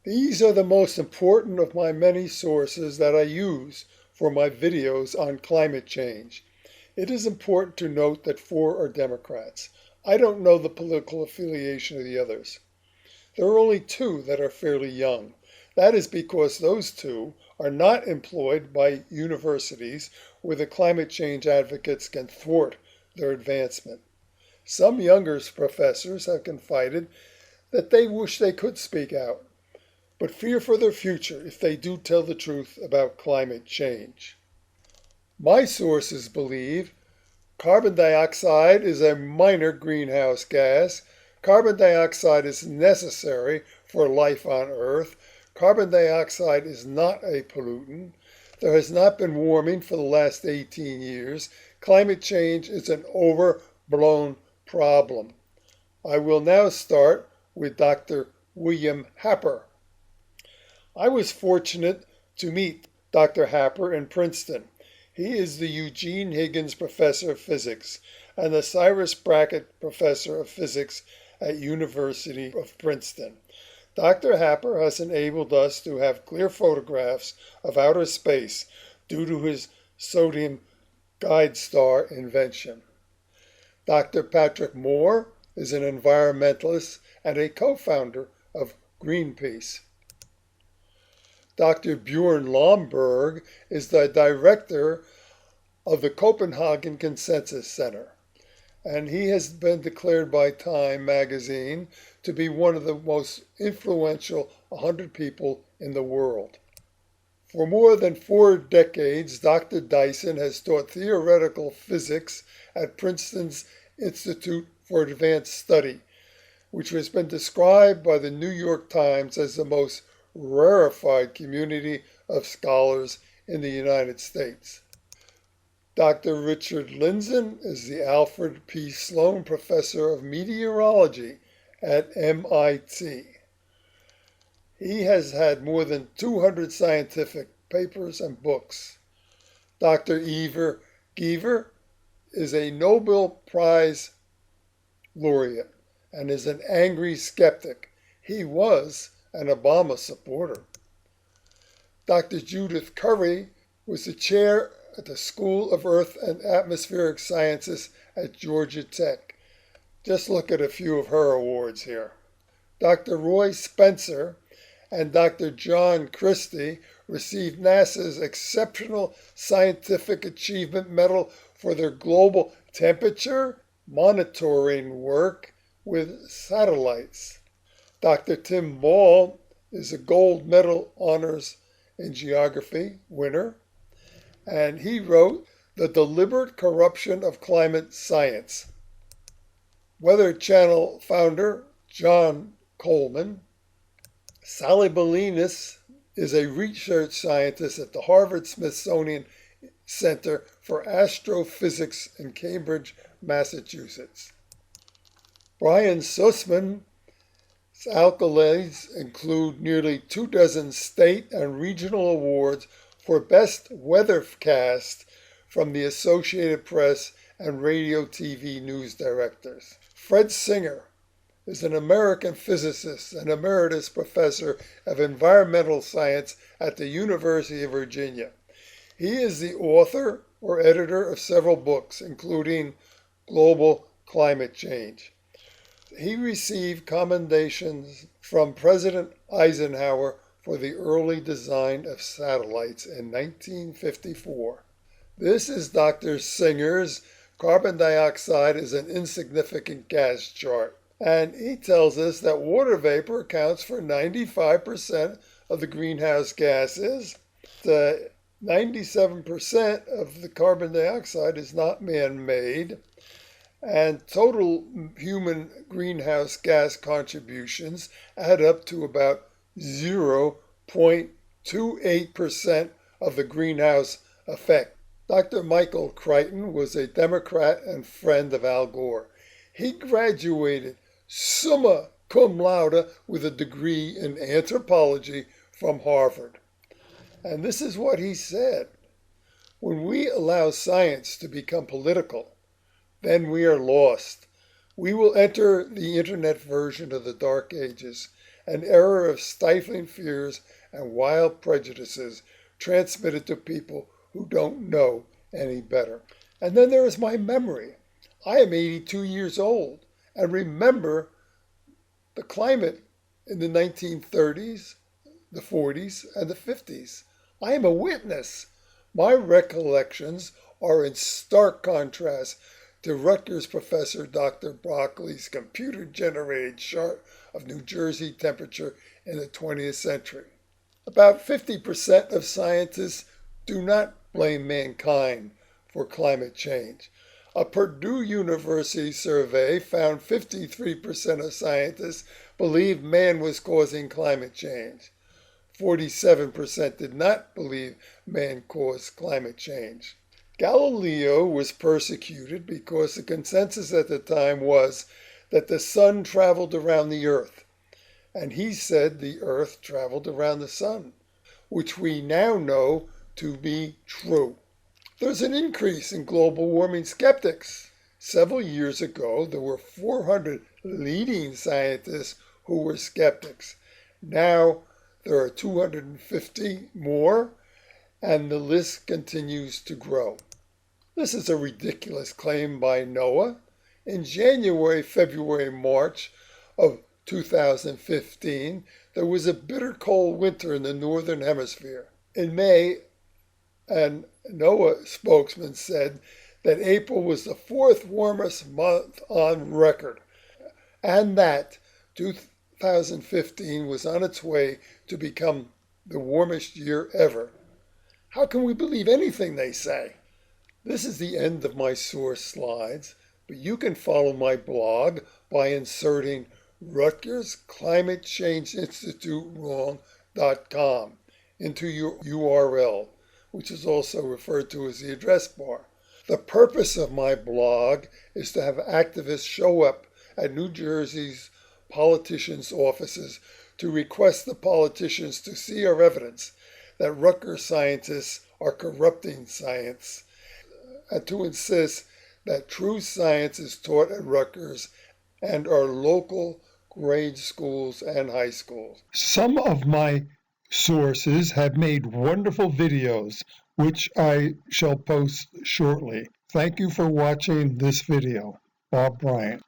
These are the most important of my many sources that I use for my videos on climate change. It is important to note that 4 are Democrats. I don't know the political affiliation of the others. There are only 2 that are fairly young. That is because those 2 are not employed by universities where the climate change advocates can thwart their advancement. Some younger professors have confided that they wish they could speak out, but fear for their future if they do tell the truth about climate change. My sources believe carbon dioxide is a minor greenhouse gas. Carbon dioxide is necessary for life on Earth. Carbon dioxide is not a pollutant. There has not been warming for the last 18 years. Climate change is an overblown problem. I will now start with Dr. William Happer. I was fortunate to meet Dr. Happer in Princeton. He is the Eugene Higgins Professor of Physics and the Cyrus Brackett Professor of Physics at University of Princeton. Dr. Happer has enabled us to have clear photographs of outer space due to his sodium guide star invention. Dr. Patrick Moore is an environmentalist and a co-founder of Greenpeace. Dr. Bjorn Lomborg is the director of the Copenhagen Consensus Center, and he has been declared by Time magazine to be one of the most influential 100 people in the world. For more than 4 decades, Dr. Dyson has taught theoretical physics at Princeton's Institute for Advanced Study, which has been described by the New York Times as the most rarefied community of scholars in the United States. Dr. Richard Lindzen is the Alfred P. Sloan Professor of Meteorology at MIT. He has had more than 200 scientific papers and books. Dr. Eva Greiner is a Nobel Prize laureate and is an angry skeptic. He was an Obama supporter. Dr. Judith Curry was the chair at the School of Earth and Atmospheric Sciences at Georgia Tech. Just look at a few of her awards here. Dr. Roy Spencer and Dr. John Christy received NASA's Exceptional Scientific Achievement Medal for their global temperature monitoring work with satellites. Dr. Tim Ball is a gold medal honors in geography winner, and he wrote The Deliberate Corruption of Climate Science. Weather Channel founder John Coleman. Sally Bolinas is a research scientist at the Harvard-Smithsonian Center for Astrophysics in Cambridge, Massachusetts. Brian Sussman's accolades include nearly 24 state and regional awards for Best Weathercast from the Associated Press and Radio TV News Directors. Fred Singer is an American physicist and emeritus professor of environmental science at the University of Virginia. He is the author or editor of several books, including Global Climate Change. He received commendations from President Eisenhower for the early design of satellites in 1954. This is Dr. Singer's Carbon Dioxide is an Insignificant Gas chart. And he tells us that water vapor accounts for 95% of the greenhouse gases. The 97% of the carbon dioxide is not man-made. And total human greenhouse gas contributions add up to about 0.28% of the greenhouse effect. Dr. Michael Crichton was a Democrat and friend of Al Gore. He graduated summa cum laude with a degree in anthropology from Harvard. And this is what he said: when we allow science to become political, then we are lost. We will enter the internet version of the Dark Ages, an era of stifling fears and wild prejudices transmitted to people who don't know any better. And then there is my memory. I am 82 years old and remember the climate in the 1930s, the 40s, and the 50s. I am a witness. My recollections are in stark contrast to Rutgers professor Dr. Broccoli's computer-generated chart of New Jersey temperature in the 20th century. About 50% of scientists do not blame mankind for climate change. A Purdue University survey found 53% of scientists believed man was causing climate change. 47% did not believe man caused climate change. Galileo was persecuted because the consensus at the time was that the sun traveled around the earth, and he said the earth traveled around the sun, which we now know to be true. There's an increase in global warming skeptics. Several years ago, there were 400 leading scientists who were skeptics. Now, there are 250 more, and the list continues to grow. This is a ridiculous claim by NOAA. In January, February, March of 2015, there was a bitter cold winter in the northern hemisphere. In May, an NOAA spokesman said that April was the fourth warmest month on record, and that 2015 was on its way to become the warmest year ever. How can we believe anything they say? This is the end of my source slides, but you can follow my blog by inserting Rutgers Climate Change Institute wrong.com into your URL, which is also referred to as the address bar. The purpose of my blog is to have activists show up at New Jersey's politicians' offices to request the politicians to see our evidence that Rutgers scientists are corrupting science, and to insist that true science is taught at Rutgers and our local grade schools and high schools. Some of my sources have made wonderful videos, which I shall post shortly. Thank you for watching this video. Bob Bryant.